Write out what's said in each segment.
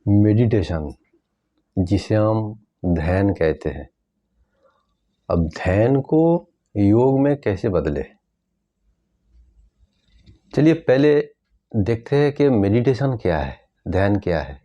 Meditation, जिसे हम ध्यान कहते हैं। अब ध्यान को योग में कैसे बदले, चलिए पहले देखते हैं कि मेडिटेशन क्या है, ध्यान क्या है।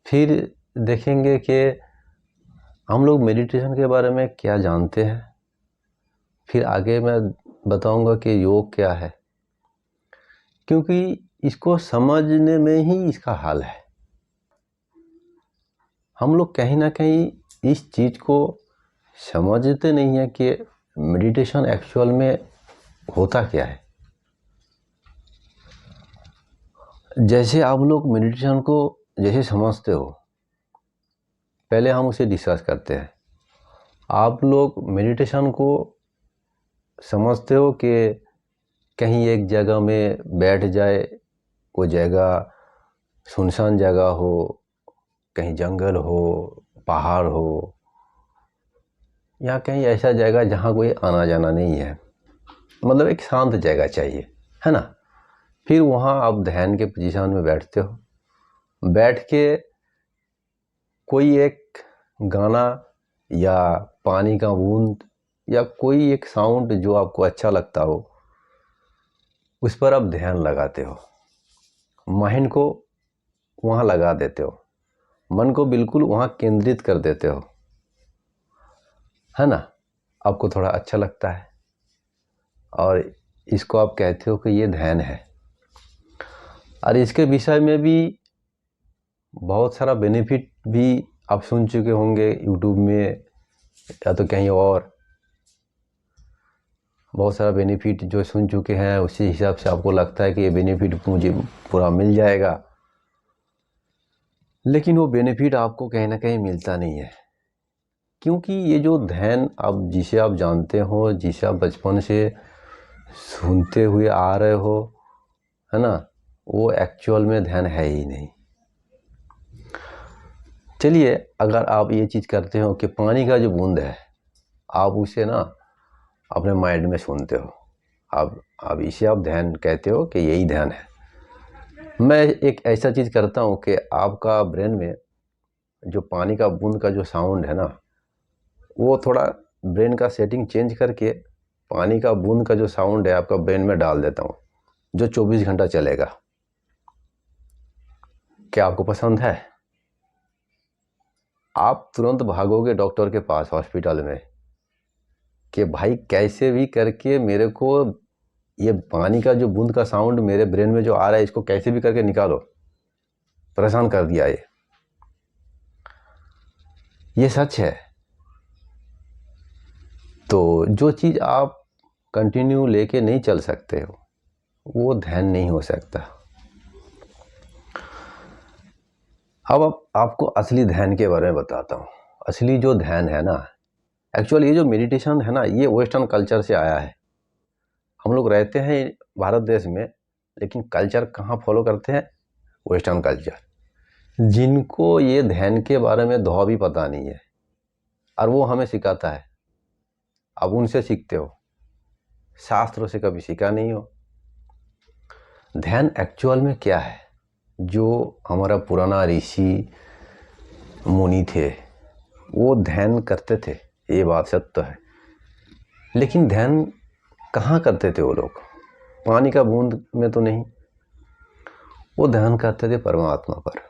फिर देखेंगे कि हम लोग मेडिटेशन के बारे में क्या जानते हैं। फिर आगे मैं बताऊंगा कि योग क्या है, क्योंकि इसको समझने में ही इसका हाल है। हम लोग कहीं ना कहीं इस चीज़ को समझते नहीं है कि मेडिटेशन एक्चुअल में होता क्या है। जैसे आप लोग मेडिटेशन को जैसे समझते हो, पहले हम उसे डिस्कस करते हैं। आप लोग मेडिटेशन को समझते हो कि कहीं एक जगह में बैठ जाए, कोई जगह सुनसान जगह हो, कहीं जंगल हो, पहाड़ हो, या कहीं ऐसा जगह जहाँ कोई आना जाना नहीं है, मतलब एक शांत जगह चाहिए, है ना। फिर वहाँ आप ध्यान के पोजीशन में बैठते हो, बैठ के कोई एक गाना या पानी का बूंद या कोई एक साउंड जो आपको अच्छा लगता हो, उस पर आप ध्यान लगाते हो, माइंड को वहाँ लगा देते हो, मन को बिल्कुल वहाँ केंद्रित कर देते हो, है ना। आपको थोड़ा अच्छा लगता है और इसको आप कहते हो कि ये ध्यान है। और इसके विषय में भी बहुत सारा बेनिफिट भी आप सुन चुके होंगे यूट्यूब में या तो कहीं और। बहुत सारा बेनिफिट जो सुन चुके हैं, उसी हिसाब से आपको लगता है कि ये बेनिफिट मुझे पूरा मिल जाएगा, लेकिन वो बेनिफिट आपको कहीं ना कहीं मिलता नहीं है। क्योंकि ये जो ध्यान आप जिसे आप जानते हो, जिसे आप बचपन से सुनते हुए आ रहे हो, है ना, वो एक्चुअल में ध्यान है ही नहीं। चलिए, अगर आप ये चीज़ करते हो कि पानी का जो बूंद है, आप उसे ना अपने माइंड में सुनते हो, आप इसे आप ध्यान कहते हो कि यही ध्यान है। मैं एक ऐसा चीज़ करता हूँ कि आपका ब्रेन में जो पानी का बूंद का जो साउंड है ना, वो थोड़ा ब्रेन का सेटिंग चेंज करके पानी का बूंद का जो साउंड है आपका ब्रेन में डाल देता हूँ, जो 24 घंटा चलेगा। क्या आपको पसंद है? आप तुरंत भागोगे डॉक्टर के पास, हॉस्पिटल में, कि भाई कैसे भी करके मेरे को ये पानी का जो बूंद का साउंड मेरे ब्रेन में जो आ रहा है, इसको कैसे भी करके निकालो, परेशान कर दिया ये सच है। तो जो चीज़ आप कंटिन्यू लेके नहीं चल सकते हो, वो ध्यान नहीं हो सकता। अब आपको असली ध्यान के बारे में बताता हूँ। असली जो ध्यान है ना, एक्चुअली ये जो मेडिटेशन है ना, ये वेस्टर्न कल्चर से आया है। हम लोग रहते हैं भारत देश में, लेकिन कल्चर कहाँ फॉलो करते हैं? Western culture. जिनको ये ध्यान के बारे में धौ भी पता नहीं है, और वो हमें सिखाता है। अब उनसे सीखते हो, शास्त्रों से कभी सीखा नहीं हो। ध्यान एक्चुअल में क्या है? जो हमारा पुराना ऋषि मुनि थे, वो ध्यान करते थे, ये बात सत्य है। लेकिन ध्यान कहाँ करते थे वो लोग? पानी का बूंद में तो नहीं। वो ध्यान करते थे परमात्मा पर।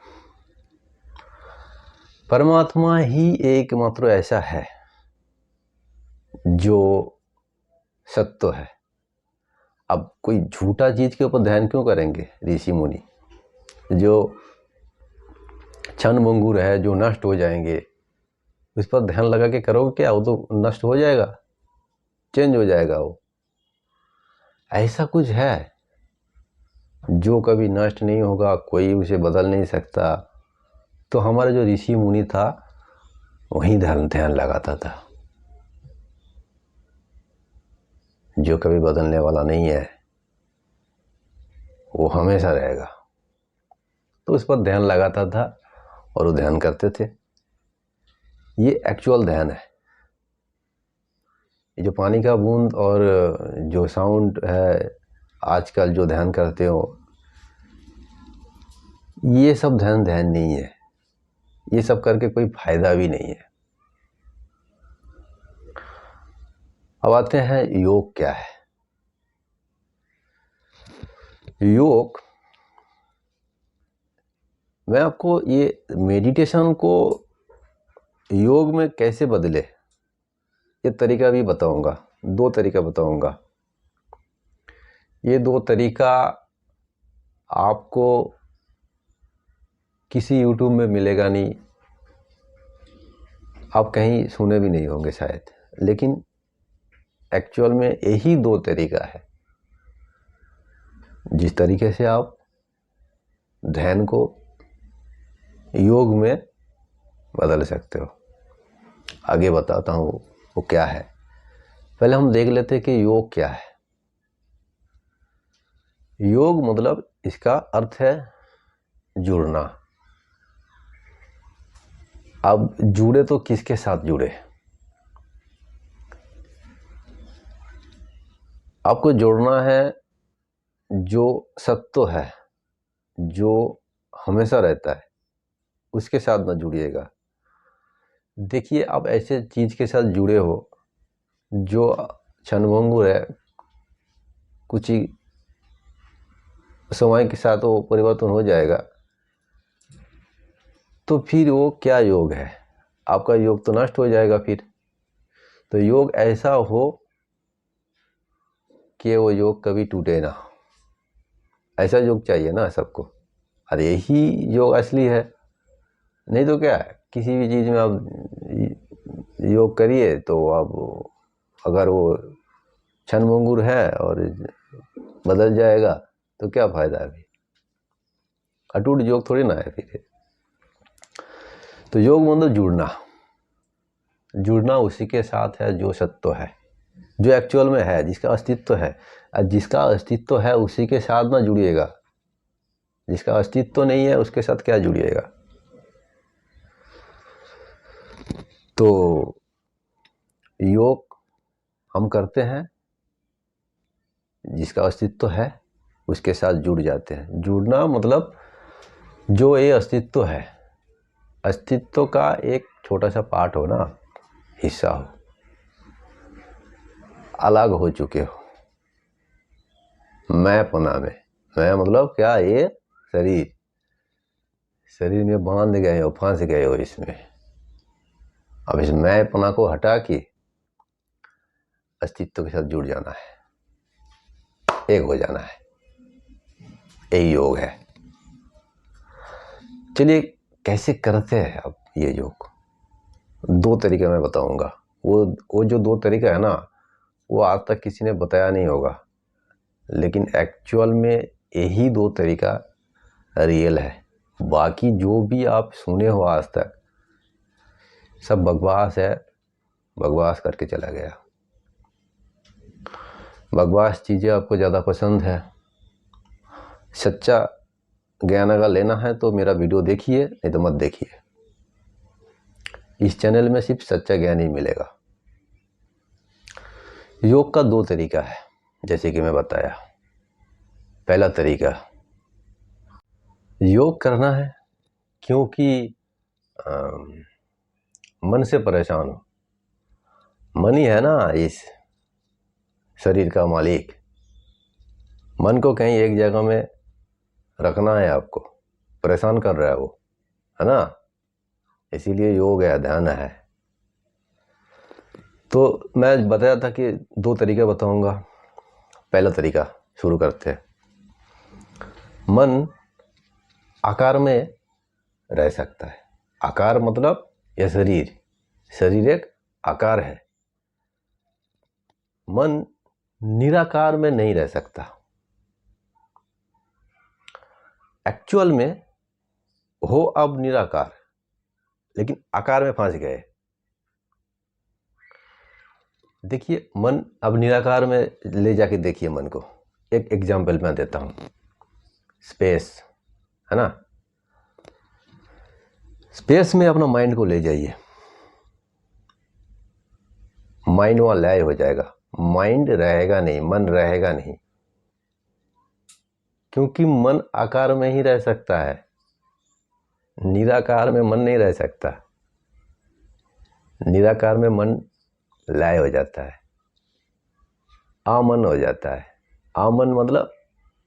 परमात्मा ही एकमात्र ऐसा है जो सत्य है। अब कोई झूठा चीज के ऊपर ध्यान क्यों करेंगे ऋषि मुनि? जो क्षण भंगुर है, जो नष्ट हो जाएंगे, उस पर ध्यान लगा के करोगे क्या? वो तो नष्ट हो जाएगा, चेंज हो जाएगा। वो ऐसा कुछ है जो कभी नष्ट नहीं होगा, कोई उसे बदल नहीं सकता। तो हमारा जो ऋषि मुनि था, वही ध्यान लगाता था, जो कभी बदलने वाला नहीं है, वो हमेशा रहेगा। तो उस पर ध्यान लगाता था और वो ध्यान करते थे। ये एक्चुअल ध्यान है। ये जो पानी का बूंद और जो साउंड है, आजकल जो ध्यान करते हो, ये सब ध्यान नहीं है, ये सब करके कोई फायदा भी नहीं है। अब आते हैं योग क्या है। योग, मैं आपको ये मेडिटेशन को योग में कैसे बदले ये तरीका भी बताऊंगा, 2 तरीका बताऊंगा। ये 2 तरीका आपको किसी यूट्यूब में मिलेगा नहीं, आप कहीं सुने भी नहीं होंगे शायद, लेकिन एक्चुअल में यही 2 तरीका है जिस तरीके से आप ध्यान को योग में बदल सकते हो। आगे बताता हूँ वो क्या है। पहले हम देख लेते हैं कि योग क्या है। योग मतलब इसका अर्थ है जुड़ना। अब जुड़े तो किसके साथ जुड़े? आपको जोड़ना है जो सत्य है, जो हमेशा रहता है, उसके साथ ना जुड़िएगा। देखिए, आप ऐसे चीज के साथ जुड़े हो जो क्षणभंगुर है, कुछ ही समय के साथ वो परिवर्तन हो जाएगा, तो फिर वो क्या योग है? आपका योग तो नष्ट हो जाएगा फिर। तो योग ऐसा हो कि वो योग कभी टूटे ना, ऐसा योग चाहिए ना सबको। अरे यही योग असली है। नहीं तो क्या है, किसी भी चीज में आप योग करिए तो आप, अगर वो क्षणभंगुर है और बदल जाएगा तो क्या फायदा है? अटूट योग थोड़ी ना है फिर। तो योग मतलब जुड़ना। जुड़ना उसी के साथ है जो सत्य है, जो एक्चुअल में है, जिसका अस्तित्व है। और जिसका अस्तित्व है उसी के साथ ना जुड़िएगा। जिसका अस्तित्व नहीं है उसके साथ क्या जुड़िएगा? तो योग हम करते हैं, जिसका अस्तित्व है उसके साथ जुड़ जाते हैं। जुड़ना मतलब जो ये अस्तित्व है, अस्तित्व का एक छोटा सा पार्ट हो ना, हिस्सा हो, अलग हो चुके हो मैंपना में। मैं मतलब क्या? ये शरीर में बांध गए हो, फंस गए हो इसमें। अब इस मैंपना को हटा के अस्तित्व के साथ जुड़ जाना है, एक हो जाना है। यही योग है। चलिए कैसे करते हैं अब ये योग? 2 तरीके मैं बताऊंगा। वो जो 2 तरीका है ना, वो आज तक किसी ने बताया नहीं होगा, लेकिन एक्चुअल में यही 2 तरीका रियल है। बाकी जो भी आप सुने हो आज तक सब बकवास है, बकवास करके चला गया। बकवास चीज़ें आपको ज़्यादा पसंद है। सच्चा ज्ञान अगर लेना है तो मेरा वीडियो देखिए, नहीं तो मत देखिए। इस चैनल में सिर्फ सच्चा ज्ञान ही मिलेगा। योग का 2 तरीका है, जैसे कि मैं बताया। पहला तरीका, योग करना है क्योंकि मन से परेशान हो। मन ही है ना इस शरीर का मालिक। मन को कहीं एक जगह में रखना है आपको, परेशान कर रहा है वो, है ना? इसीलिए योग है, ध्यान है। तो मैं बताया था कि 2 तरीके बताऊंगा। पहला तरीका शुरू करते हैं। मन आकार में रह सकता है। आकार मतलब यह शरीर एक आकार है। मन निराकार में नहीं रह सकता। एक्चुअल में हो अब निराकार, लेकिन आकार में फंस गए। देखिए, मन अब निराकार में ले जाके देखिए मन को। एक एग्जाम्पल मैं देता हूं। स्पेस है ना, स्पेस में अपना माइंड को ले जाइए, माइंड वहां लय हो जाएगा। माइंड रहेगा नहीं, मन रहेगा नहीं, क्योंकि मन आकार में ही रह सकता है। निराकार में मन नहीं रह सकता। निराकार में मन लय हो जाता है, आमन हो जाता है। आमन मतलब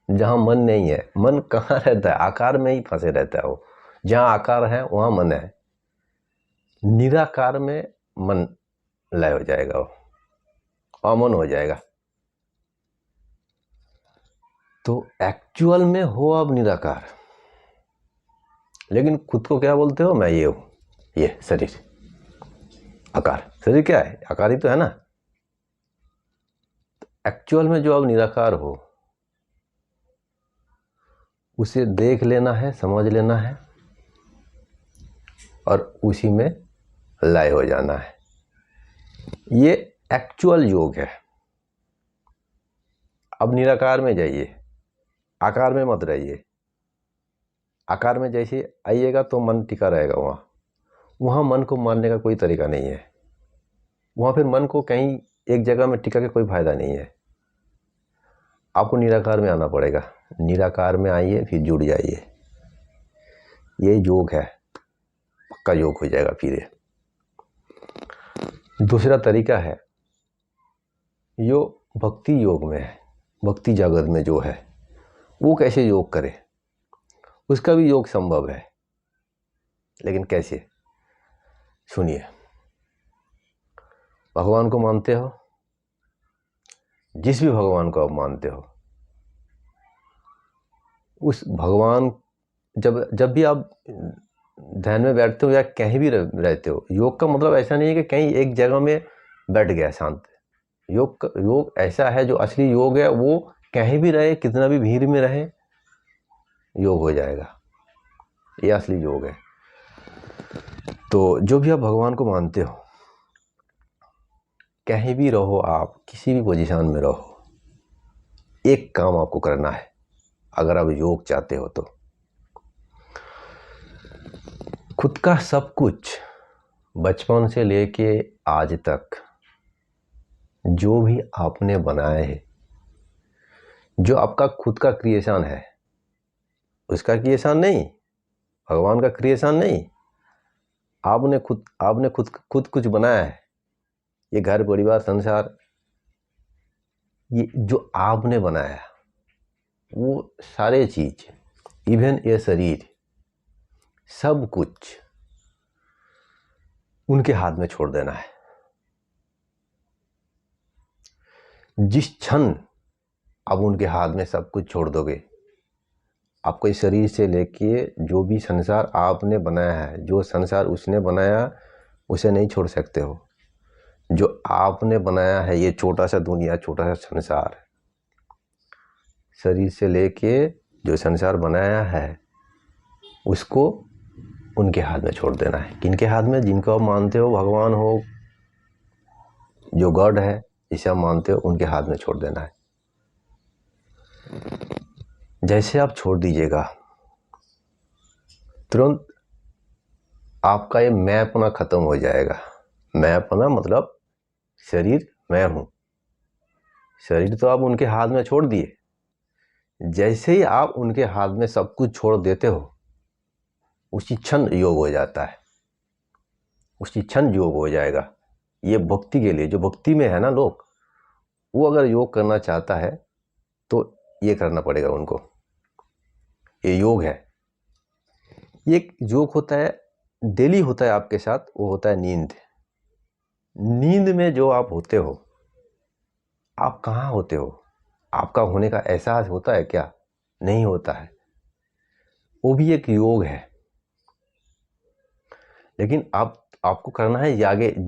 जहाँ मन नहीं है। मन कहाँ रहता है? आकार में ही फंसे रहता है वो। जहाँ आकार है वहाँ मन है। निराकार में मन लय हो जाएगा, वो अमन हो जाएगा। तो एक्चुअल में हो आप निराकार, लेकिन खुद को क्या बोलते हो? मैं ये हूं, ये शरीर, आकार। शरीर क्या है? आकार ही तो है ना। एक्चुअल में जो आप निराकार हो उसे देख लेना है, समझ लेना है और उसी में लय हो जाना है। ये एक्चुअल योग है। अब निराकार में जाइए, आकार में मत रहिए। आकार में जैसे आइएगा तो मन टिका रहेगा वहाँ मन को मारने का कोई तरीका नहीं है। वहाँ फिर मन को कहीं एक जगह में टिका के कोई फायदा नहीं है। आपको निराकार में आना पड़ेगा। निराकार में आइए, फिर जुड़ जाइए। ये योग है, पक्का योग हो जाएगा फिर ये। दूसरा तरीका है, यो भक्ति योग में है। भक्ति जगत में जो है वो कैसे योग करे, उसका भी योग संभव है। लेकिन कैसे? सुनिए। भगवान को मानते हो, जिस भी भगवान को आप मानते हो, उस भगवान जब भी आप ध्यान में बैठते हो या कहीं भी रहते हो, योग का मतलब ऐसा नहीं है कि कहीं एक जगह में बैठ गया शांत। योग ऐसा है, जो असली योग है वो कहीं भी रहे, कितना भी भीड़ में रहे, योग हो जाएगा। ये असली योग है। तो जो भी आप भगवान को मानते हो, कहीं भी रहो, आप किसी भी पोजीशन में रहो, एक काम आपको करना है अगर आप योग चाहते हो तो। खुद का सब कुछ बचपन से लेके आज तक जो भी आपने बनाए है, जो आपका खुद का क्रिएशन है, उसका क्रिएशन नहीं, भगवान का क्रिएशन नहीं, आपने खुद कुछ बनाया है। ये घर, परिवार, संसार, ये जो आपने बनाया, वो सारे चीज, इवन ये शरीर, सब कुछ उनके हाथ में छोड़ देना है। जिस क्षण आप उनके हाथ में सब कुछ छोड़ दोगे, आपको इस शरीर से लेके जो भी संसार आपने बनाया है, जो संसार उसने बनाया उसे नहीं छोड़ सकते हो। जो आपने बनाया है, ये छोटा सा दुनिया, छोटा सा संसार, शरीर से लेके जो संसार बनाया है उसको उनके हाथ में छोड़ देना है। किनके हाथ में? जिनको आप मानते हो भगवान हो, जो गॉड है जिसे आप मानते हो, उनके हाथ में छोड़ देना है। जैसे आप छोड़ दीजिएगा, तुरंत आपका ये मैंपना खत्म हो जाएगा। मैंपना मतलब शरीर मैं हूं। शरीर तो आप उनके हाथ में छोड़ दिए। जैसे ही आप उनके हाथ में सब कुछ छोड़ देते हो, उसी क्षण योग हो जाता है। उसी क्षण योग हो जाएगा। ये भक्ति के लिए, जो भक्ति में है ना लोग, वो अगर योग करना चाहता है तो ये करना पड़ेगा उनको। ये योग है। ये योग होता है, डेली होता है आपके साथ, वो होता है नींद। नींद में जो आप होते हो, आप कहाँ होते हो? आपका होने का एहसास होता है क्या? नहीं होता है। वो भी एक योग है। लेकिन आपको करना है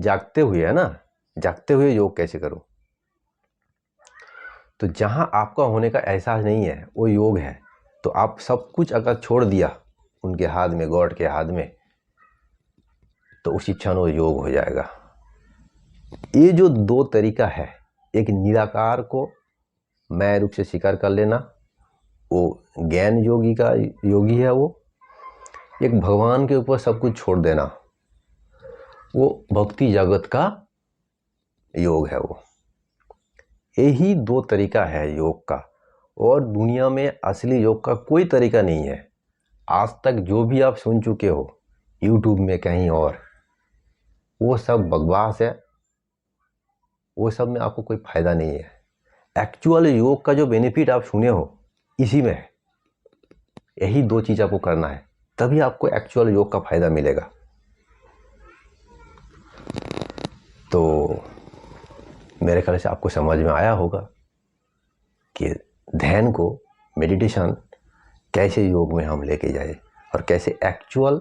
जागते हुए, है ना। जागते हुए योग कैसे करूं? तो जहां आपका होने का एहसास नहीं है, वो योग है। तो आप सब कुछ अगर छोड़ दिया उनके हाथ में, गॉड के हाथ में, तो उसी क्षण वो योग हो जाएगा। ये जो दो तरीका है, एक निराकार को मैं रूप से स्वीकार कर लेना, वो ज्ञान योगी है वो। एक भगवान के ऊपर सब कुछ छोड़ देना, वो भक्ति जगत का योग है वो। यही दो तरीका है योग का, और दुनिया में असली योग का कोई तरीका नहीं है। आज तक जो भी आप सुन चुके हो यूट्यूब में कहीं और, वो सब बकवास है, वो सब में आपको कोई फायदा नहीं है। एक्चुअल योग का जो बेनिफिट आप सुने हो इसी में है। यही 2 चीज़ आपको करना है, तभी आपको एक्चुअल योग का फायदा मिलेगा। तो मेरे ख्याल से आपको समझ में आया होगा कि ध्यान को, मेडिटेशन कैसे योग में हम लेके जाए और कैसे एक्चुअल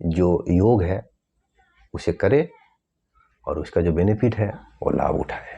जो योग है उसे करें और उसका जो बेनिफिट है वो लाभ उठाए।